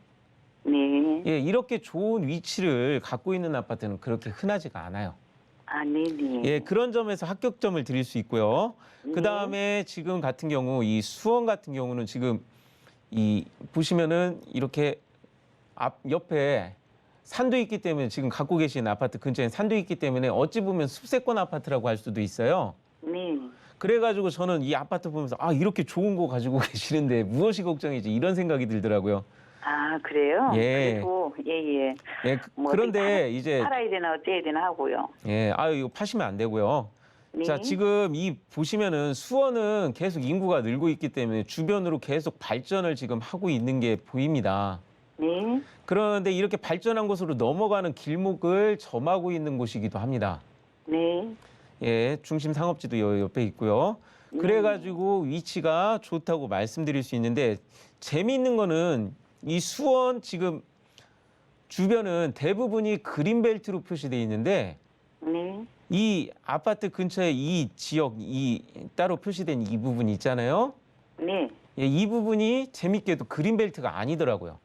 네. 예, 이렇게 좋은 위치를 갖고 있는 아파트는 그렇게 흔하지가 않아요. 아, 네네. 예, 그런 점에서 합격점을 드릴 수 있고요. 그 다음에 지금 같은 경우 이 수원 같은 경우는 지금 이 보시면은 이렇게 앞 옆에 산도 있기 때문에 지금 갖고 계신 아파트 근처에 산도 있기 때문에 어찌 보면 숲세권 아파트라고 할 수도 있어요. 네. 그래가지고 저는 이 아파트 보면서 아 이렇게 좋은 거 가지고 계시는데 무엇이 걱정이지 이런 생각이 들더라고요. 아, 그래요? 예. 그리고, 예, 예. 예, 뭐 그런데 어떻게 이제 팔아야 되나 어때야 되나 하고요. 예, 이거 파시면 안 되고요. 네. 자, 지금 이 보시면은 수원은 계속 인구가 늘고 있기 때문에 주변으로 계속 발전을 지금 하고 있는 게 보입니다. 네. 그런데 이렇게 발전한 곳으로 넘어가는 길목을 점하고 있는 곳이기도 합니다. 네. 예, 중심 상업지도 옆에 있고요. 그래가지고 위치가 좋다고 말씀드릴 수 있는데 재미있는 거는 이 수원 지금 주변은 대부분이 그린벨트로 표시되어 있는데 네. 이 아파트 근처에 이 지역, 이 따로 표시된 이 부분 있잖아요. 네. 예, 이 부분이 재밌게도 그린벨트가 아니더라고요.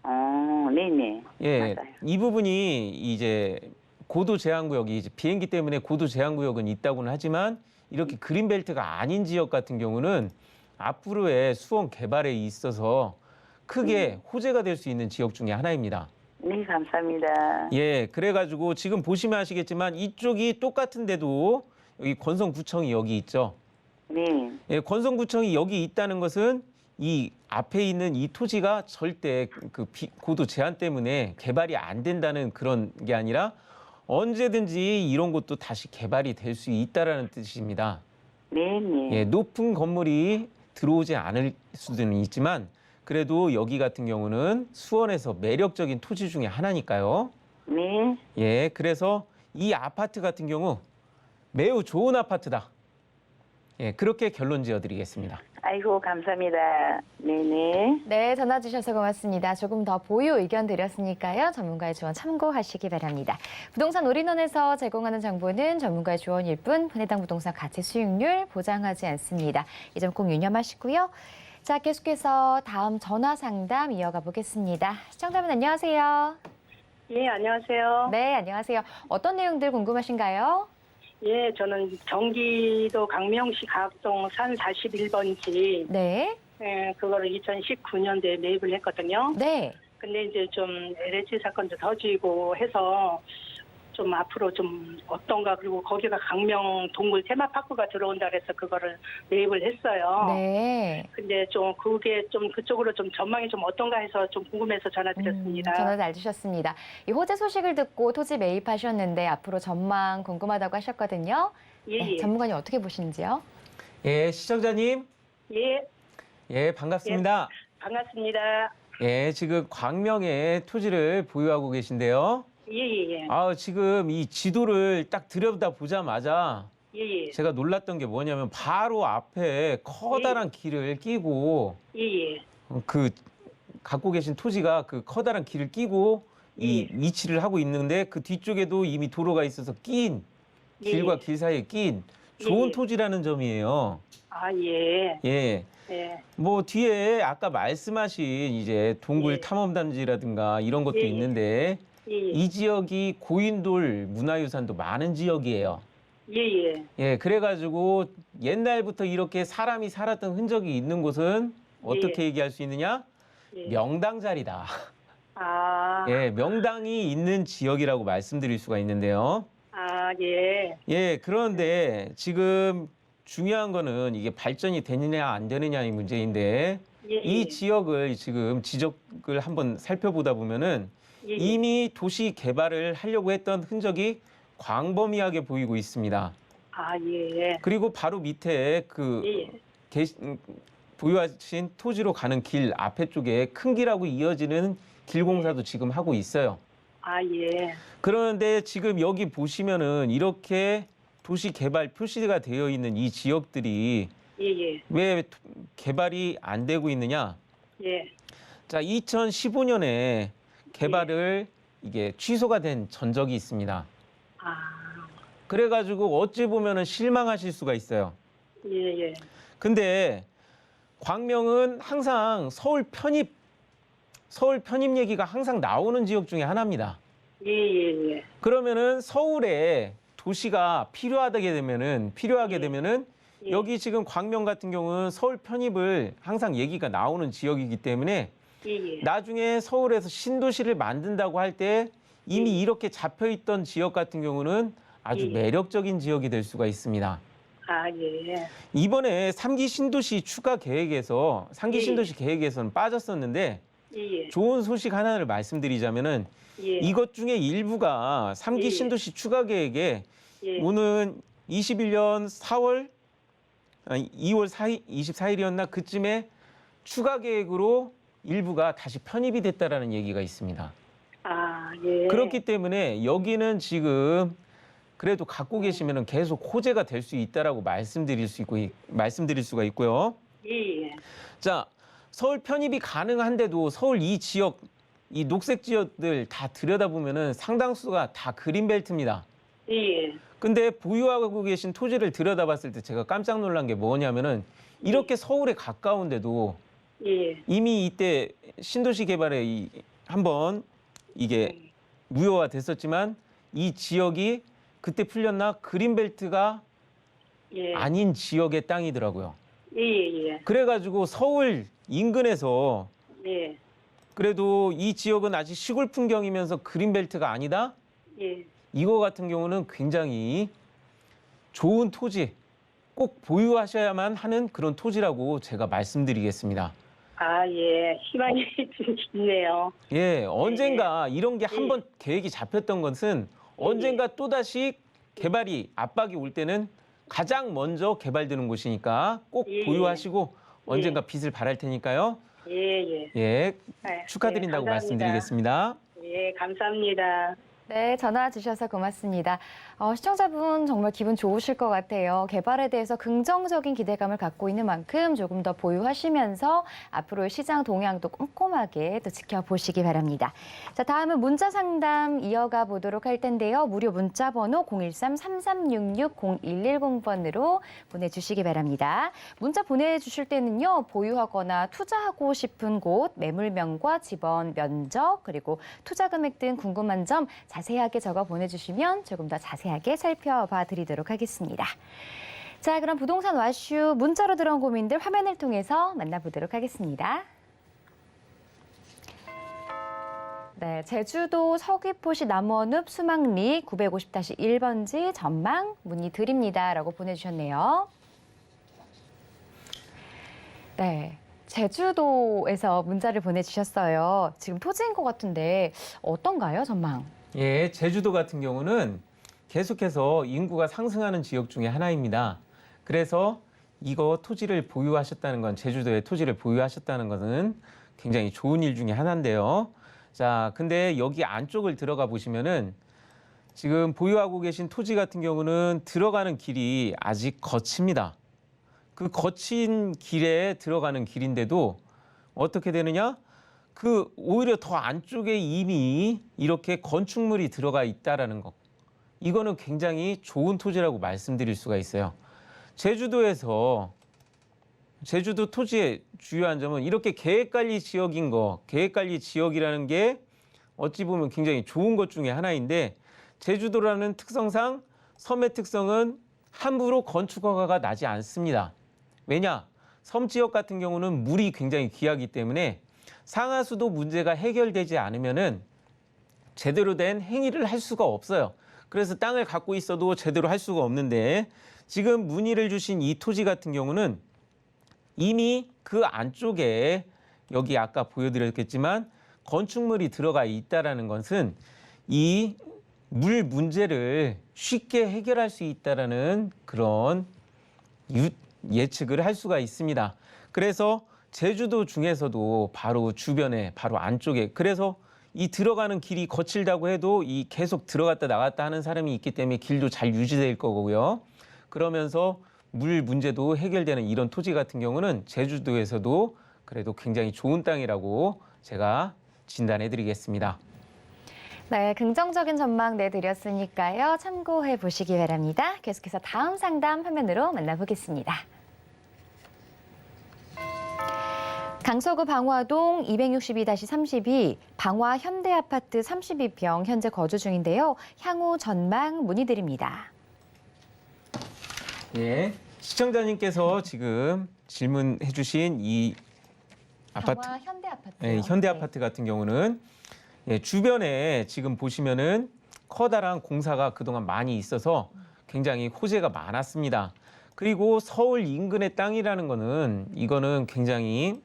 네네. 예, 맞아요. 이 부분이 이제 고도 제한구역이 이제 비행기 때문에 고도 제한구역은 있다고는 하지만 이렇게 그린벨트가 아닌 지역 같은 경우는 앞으로의 수원 개발에 있어서 크게 호재가 될 수 있는 지역 중에 하나입니다. 네, 감사합니다. 예, 그래가지고 지금 보시면 아시겠지만 이쪽이 똑같은데도 여기 권성구청이 여기 있죠. 네. 예, 권성구청이 여기 있다는 것은 이 앞에 있는 이 토지가 절대 그 고도 제한 때문에 개발이 안 된다는 그런 게 아니라 언제든지 이런 곳도 다시 개발이 될 수 있다라는 뜻입니다. 네네. 예, 높은 건물이 들어오지 않을 수는 있지만 그래도 여기 같은 경우는 수원에서 매력적인 토지 중에 하나니까요. 네. 예, 그래서 이 아파트 같은 경우 매우 좋은 아파트다. 예, 그렇게 결론 지어드리겠습니다. 아이고, 감사합니다. 네네. 네, 전화 주셔서 고맙습니다. 조금 더 보유 의견 드렸으니까요. 전문가의 조언 참고하시기 바랍니다. 부동산 올인원에서 제공하는 정보는 전문가의 조언일 뿐 해당 부동산 가치 수익률 보장하지 않습니다. 이 점 꼭 유념하시고요. 자, 계속해서 다음 전화 상담 이어가 보겠습니다. 시청자분 안녕하세요. 예, 안녕하세요. 네, 안녕하세요. 어떤 내용들 궁금하신가요? 예, 저는 경기도 강명시 가학동 산 41번지, 네, 그거를 2019년도에 매입을 했거든요. 네. 근데 이제 좀 LH 사건도 터지고 해서 좀 앞으로 좀 어떤가, 그리고 거기가 강명 동굴 테마파크가 들어온다 그래서 그거를 매입을 했어요. 네. 근데 좀 그게 좀 그쪽으로 좀 전망이 좀 어떤가 해서 좀 궁금해서 전화드렸습니다. 전화 잘 주셨습니다. 이 호재 소식을 듣고 토지 매입하셨는데 앞으로 전망 궁금하다고 하셨거든요. 예, 네, 예. 전문가님 어떻게 보시는지요? 예, 시청자님. 예, 예, 반갑습니다. 반갑습니다. 예, 지금 광명에 토지를 보유하고 계신데요. 예, 예, 예. 지금 이 지도를 딱 들여다 보자마자 예, 예. 제가 놀랐던 게 뭐냐면 바로 앞에 커다란 길을 끼고 예, 예. 그 갖고 계신 토지가 그 커다란 길을 끼고 이 예. 위치를 하고 있는데 그 뒤쪽에도 이미 도로가 있어서 낀 예, 길과 예. 길 사이에 낀 좋은 예. 토지라는 점이에요. 아, 예. 예. 예. 뭐 뒤에 아까 말씀하신 이제 동굴 예. 탐험단지라든가 이런 것도 예, 예. 있는데 예, 예. 이 지역이 고인돌 문화유산도 많은 지역이에요. 예, 예. 예, 그래가지고 옛날부터 이렇게 사람이 살았던 흔적이 있는 곳은 어떻게 얘기할 수 있느냐? 예. 명당 자리다. 아. 예, 명당이 있는 지역이라고 말씀드릴 수가 있는데요. 아, 예. 예, 그런데 지금 중요한 거는 이게 발전이 되느냐 안 되느냐의 문제인데 예, 이 예. 지역을 지금 지적을 한번 살펴보다 보면은 예, 예. 이미 도시 개발을 하려고 했던 흔적이 광범위하게 보이고 있습니다. 아, 예. 그리고 바로 밑에 그 예. 보유하신 토지로 가는 길 앞에 쪽에 큰 길하고 이어지는 길 공사도 지금 하고 있어요. 아, 예. 그런데 지금 여기 보시면은 이렇게 도시 개발 표시가 되어 있는 이 지역들이 예, 예. 왜 개발이 안 되고 있느냐? 예. 자, 2015년에 개발을 이게 취소가 된 전적이 있습니다. 아. 그래가지고 어찌 보면은 실망하실 수가 있어요. 예, 예. 근데 광명은 항상 서울 편입 얘기가 항상 나오는 지역 중에 하나입니다. 예, 예, 예. 그러면은 서울에 도시가 필요하게 되면은 예. 여기 지금 광명 같은 경우는 서울 편입을 항상 얘기가 나오는 지역이기 때문에 예, 예. 나중에 서울에서 신도시를 만든다고 할 때 이미 이렇게 잡혀 있던 지역 같은 경우는 아주 예. 매력적인 지역이 될 수가 있습니다. 아, 예. 이번에 3기 신도시 추가 계획에서 3기 예. 신도시 계획에서는 빠졌었는데 예. 좋은 소식 하나를 말씀드리자면은 예. 이것 중에 일부가 3기 예. 신도시 추가 계획에 예. 오는 21년 4월, 아니 2월 24일이었나 그쯤에 추가 계획으로 일부가 다시 편입이 됐다라는 얘기가 있습니다. 아, 예. 그렇기 때문에 여기는 지금 그래도 갖고 계시면은 계속 호재가 될 수 있다라고 말씀드릴 수가 있고요. 예. 자, 서울 편입이 가능한데도 서울 이 지역, 이 녹색 지역들 다 들여다보면은 상당수가 다 그린벨트입니다. 예. 근데 보유하고 계신 토지를 들여다봤을 때 제가 깜짝 놀란 게 뭐냐면은 이렇게 서울에 가까운데도 예. 이미 이때 신도시 개발에 한번 이게 무효화 됐었지만 이 지역이 그때 풀렸나 그린벨트가 예. 아닌 지역의 땅이더라고요. 예. 그래가지고 서울 인근에서 예. 그래도 이 지역은 아직 시골 풍경이면서 그린벨트가 아니다? 예. 이거 같은 경우는 굉장히 좋은 토지, 꼭 보유하셔야만 하는 그런 토지라고 제가 말씀드리겠습니다. 아, 예. 희망이 있네요. 예, 언젠가 이런 게 한번 계획이 잡혔던 것은 언젠가 또다시 개발이 압박이 올 때는 가장 먼저 개발되는 곳이니까 꼭 예. 보유하시고 언젠가 빚을 바랄 테니까요. 예. 예, 네, 축하드린다고 네, 감사합니다. 말씀드리겠습니다. 예, 감사합니다. 네, 전화 주셔서 고맙습니다. 시청자분 정말 기분 좋으실 것 같아요. 개발에 대해서 긍정적인 기대감을 갖고 있는 만큼 조금 더 보유하시면서 앞으로의 시장 동향도 꼼꼼하게 또 지켜보시기 바랍니다. 자, 다음은 문자 상담 이어가 보도록 할 텐데요. 무료 문자 번호 013-3366-0110번으로 보내주시기 바랍니다. 문자 보내주실 때는요, 보유하거나 투자하고 싶은 곳, 매물명과 집원, 면적, 그리고 투자 금액 등 궁금한 점 자세하게 적어 보내주시면 조금 더 자세하게 살펴봐 드리도록 하겠습니다. 자, 그럼 부동산 와슈 문자로 들어온 고민들 화면을 통해서 만나보도록 하겠습니다. 네, 제주도 서귀포시 남원읍 수막리 950-1번지 전망 문의 드립니다라고 보내주셨네요. 네. 제주도에서 문자를 보내주셨어요. 지금 토지인 것 같은데 어떤가요, 전망? 예, 제주도 같은 경우는 계속해서 인구가 상승하는 지역 중에 하나입니다. 그래서 이거 토지를 보유하셨다는 건, 제주도에 토지를 보유하셨다는 것은 굉장히 좋은 일 중에 하나인데요. 자, 근데 여기 안쪽을 들어가 보시면은 지금 보유하고 계신 토지 같은 경우는 들어가는 길이 아직 거칩니다. 그 거친 길에 들어가는 길인데도 어떻게 되느냐? 그 오히려 더 안쪽에 이미 이렇게 건축물이 들어가 있다라는 것. 이거는 굉장히 좋은 토지라고 말씀드릴 수가 있어요. 제주도에서 제주도 토지의 주요한 점은 이렇게 계획관리 지역인 거, 계획관리 지역이라는 게 어찌 보면 굉장히 좋은 것 중에 하나인데 제주도라는 특성상 섬의 특성은 함부로 건축 허가가 나지 않습니다. 왜냐? 섬 지역 같은 경우는 물이 굉장히 귀하기 때문에 상하수도 문제가 해결되지 않으면은 제대로 된 행위를 할 수가 없어요. 그래서 땅을 갖고 있어도 제대로 할 수가 없는데 지금 문의를 주신 이 토지 같은 경우는 이미 그 안쪽에 여기 아까 보여드렸겠지만 건축물이 들어가 있다라는 것은 이 물 문제를 쉽게 해결할 수 있다라는 그런 예측을 할 수가 있습니다. 그래서 제주도 중에서도 바로 주변에 바로 안쪽에 그래서 이 들어가는 길이 거칠다고 해도 이 계속 들어갔다 나갔다 하는 사람이 있기 때문에 길도 잘 유지될 거고요. 그러면서 물 문제도 해결되는 이런 토지 같은 경우는 제주도에서도 그래도 굉장히 좋은 땅이라고 제가 진단해 드리겠습니다. 네, 긍정적인 전망 내드렸으니까요. 참고해 보시기 바랍니다. 계속해서 다음 상담 화면으로 만나보겠습니다. 강서구 방화동 262-32 방화 현대아파트 32평 현재 거주 중인데요. 향후 전망 문의드립니다. 예, 시청자님께서 지금 질문해 주신 이 아파트, 방화 현대아파트. 예, 현대아파트 같은 경우는 예, 주변에 지금 보시면은 커다란 공사가 그동안 많이 있어서 굉장히 호재가 많았습니다. 그리고 서울 인근의 땅이라는 거는 이거는 굉장히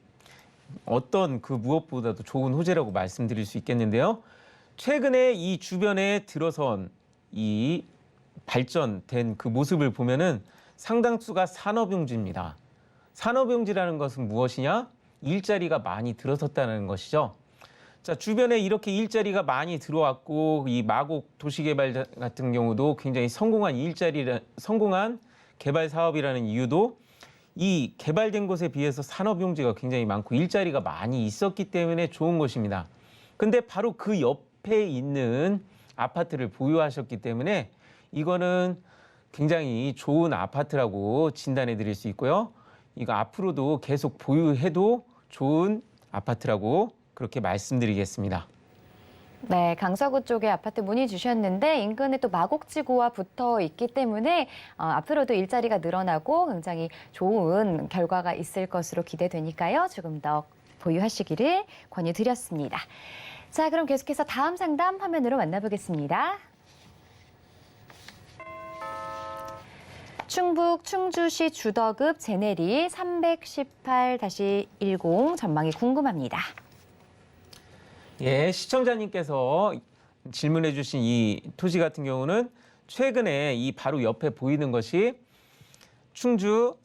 어떤 그 무엇보다도 좋은 호재라고 말씀드릴 수 있겠는데요. 최근에 이 주변에 들어선 이 발전된 그 모습을 보면은 상당수가 산업용지입니다. 산업용지라는 것은 무엇이냐? 일자리가 많이 들어섰다는 것이죠. 자, 주변에 이렇게 일자리가 많이 들어왔고 이 마곡 도시개발 같은 경우도 굉장히 성공한 개발 사업이라는 이유도 이 개발된 곳에 비해서 산업용지가 굉장히 많고 일자리가 많이 있었기 때문에 좋은 것입니다. 근데 바로 그 옆에 있는 아파트를 보유하셨기 때문에 이거는 굉장히 좋은 아파트라고 진단해 드릴 수 있고요. 이거 앞으로도 계속 보유해도 좋은 아파트라고 그렇게 말씀드리겠습니다. 네, 강서구 쪽에 아파트 문의 주셨는데 인근에 또 마곡지구와 붙어 있기 때문에 앞으로도 일자리가 늘어나고 굉장히 좋은 결과가 있을 것으로 기대되니까요. 조금 더 보유하시기를 권유드렸습니다. 자, 그럼 계속해서 다음 상담 화면으로 만나보겠습니다. 충북 충주시 주덕읍 제네리 318-10 전망이 궁금합니다. 예, 시청자님께서 질문해 주신 이 토지 같은 경우는 최근에 이 바로 옆에 보이는 것이 충주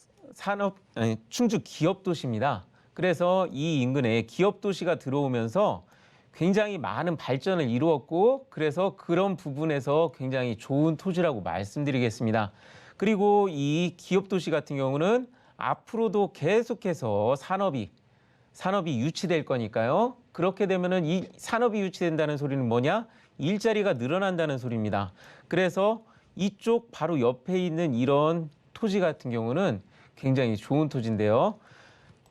기업 도시입니다. 그래서 이 인근에 기업 도시가 들어오면서 굉장히 많은 발전을 이루었고 그래서 그런 부분에서 굉장히 좋은 토지라고 말씀드리겠습니다. 그리고 이 기업 도시 같은 경우는 앞으로도 계속해서 산업이 유치될 거니까요. 그렇게 되면은 이 산업이 유치된다는 소리는 뭐냐? 일자리가 늘어난다는 소리입니다. 그래서 이쪽 바로 옆에 있는 이런 토지 같은 경우는 굉장히 좋은 토지인데요.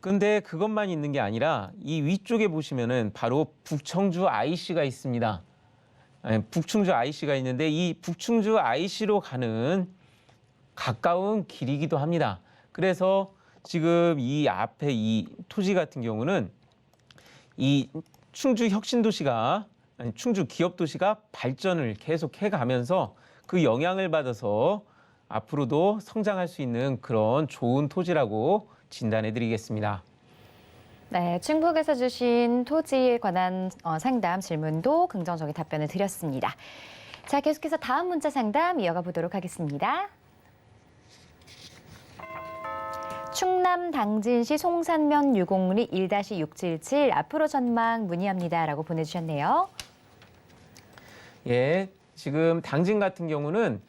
근데 그것만 있는 게 아니라 이 위쪽에 보시면은 바로 북청주 IC가 있습니다. 북충주 IC가 있는데 이 북충주 IC로 가는 가까운 길이기도 합니다. 그래서 지금 이 앞에 이 토지 같은 경우는 이 충주 기업도시가 발전을 계속 해가면서 그 영향을 받아서 앞으로도 성장할 수 있는 그런 좋은 토지라고 진단해 드리겠습니다. 네, 충북에서 주신 토지에 관한 상담 질문도 긍정적인 답변을 드렸습니다. 자, 계속해서 다음 문자 상담 이어가 보도록 하겠습니다. 충남 당진시 송산면 유곡리 1-677 앞으로 전망 문의합니다라고 보내주셨네요. 예, 지금 당진 같은 경우는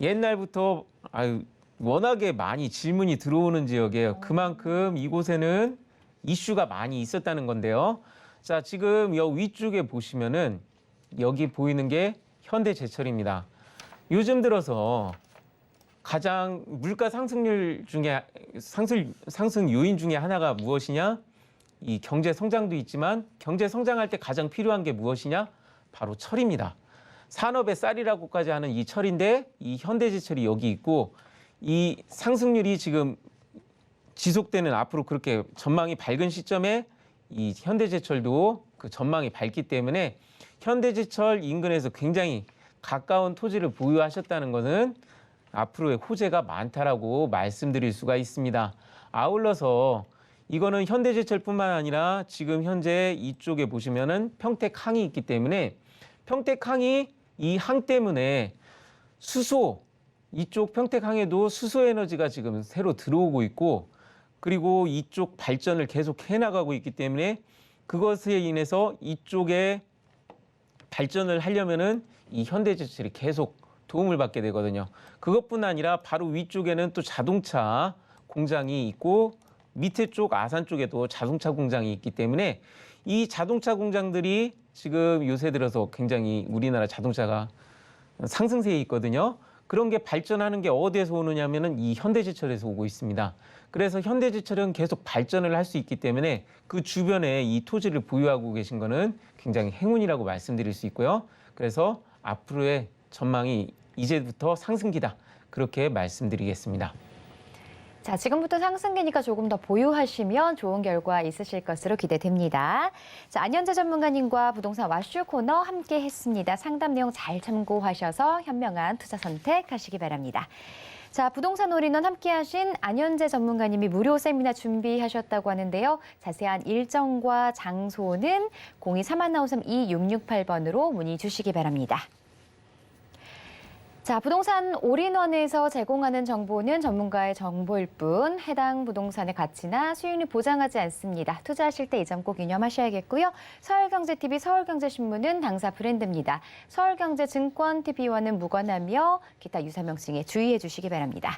옛날부터 워낙에 많이 질문이 들어오는 지역이에요. 그만큼 이곳에는 이슈가 많이 있었다는 건데요. 자, 지금 여기 위쪽에 보시면은 여기 보이는 게 현대제철입니다. 요즘 들어서 가장 물가 상승률 중에 상승 요인 중에 하나가 무엇이냐? 이 경제 성장도 있지만 경제 성장할 때 가장 필요한 게 무엇이냐? 바로 철입니다. 산업의 쌀이라고까지 하는 이 철인데 이 현대제철이 여기 있고 이 상승률이 지금 지속되는 앞으로 그렇게 전망이 밝은 시점에 이 현대제철도 그 전망이 밝기 때문에 현대제철 인근에서 굉장히 가까운 토지를 보유하셨다는 것은 앞으로의 호재가 많다라고 말씀드릴 수가 있습니다. 아울러서 이거는 현대제철뿐만 아니라 지금 현재 이쪽에 보시면은 평택항이 있기 때문에 평택항이 이 항 때문에 이쪽 평택항에도 수소에너지가 지금 새로 들어오고 있고 그리고 이쪽 발전을 계속 해나가고 있기 때문에 그것에 인해서 이쪽에 발전을 하려면은 이 현대제철이 계속 도움을 받게 되거든요. 그것뿐 아니라 바로 위쪽에는 또 자동차 공장이 있고 밑에 쪽 아산 쪽에도 자동차 공장이 있기 때문에 이 자동차 공장들이 지금 요새 들어서 굉장히 우리나라 자동차가 상승세에 있거든요. 그런 게 발전하는 게 어디에서 오느냐면은 이 현대제철에서 오고 있습니다. 그래서 현대제철은 계속 발전을 할 수 있기 때문에 그 주변에 이 토지를 보유하고 계신 거는 굉장히 행운이라고 말씀드릴 수 있고요. 그래서 앞으로의 전망이 이제부터 상승기다. 그렇게 말씀드리겠습니다. 자, 지금부터 상승기니까 조금 더 보유하시면 좋은 결과 있으실 것으로 기대됩니다. 자, 안현재 전문가님과 부동산 와슈 코너 함께 했습니다. 상담 내용 잘 참고하셔서 현명한 투자 선택하시기 바랍니다. 자, 부동산 올인원 함께하신 안현재 전문가님이 무료 세미나 준비하셨다고 하는데요. 자세한 일정과 장소는 02-3153-2668번으로 문의 주시기 바랍니다. 자, 부동산 올인원에서 제공하는 정보는 전문가의 정보일 뿐 해당 부동산의 가치나 수익률 보장하지 않습니다. 투자하실 때 이 점 꼭 유념하셔야겠고요. 서울경제TV, 서울경제신문은 당사 브랜드입니다. 서울경제증권TV와는 무관하며 기타 유사명칭에 주의해 주시기 바랍니다.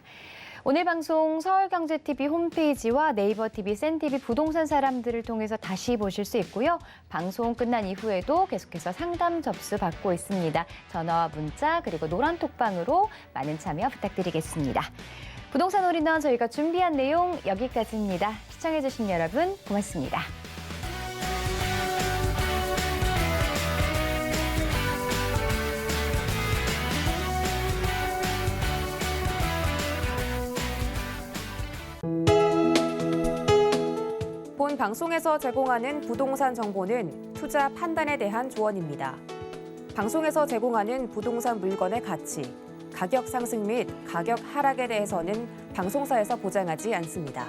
오늘 방송 서울경제TV 홈페이지와 네이버TV, 센TV 부동산 사람들을 통해서 다시 보실 수 있고요. 방송 끝난 이후에도 계속해서 상담 접수 받고 있습니다. 전화와 문자 그리고 노란 톡방으로 많은 참여 부탁드리겠습니다. 부동산 올인원 저희가 준비한 내용 여기까지입니다. 시청해주신 여러분 고맙습니다. 본 방송에서 제공하는 부동산 정보는 투자 판단에 대한 조언입니다. 방송에서 제공하는 부동산 물건의 가치, 가격 상승 및 가격 하락에 대해서는 방송사에서 보장하지 않습니다.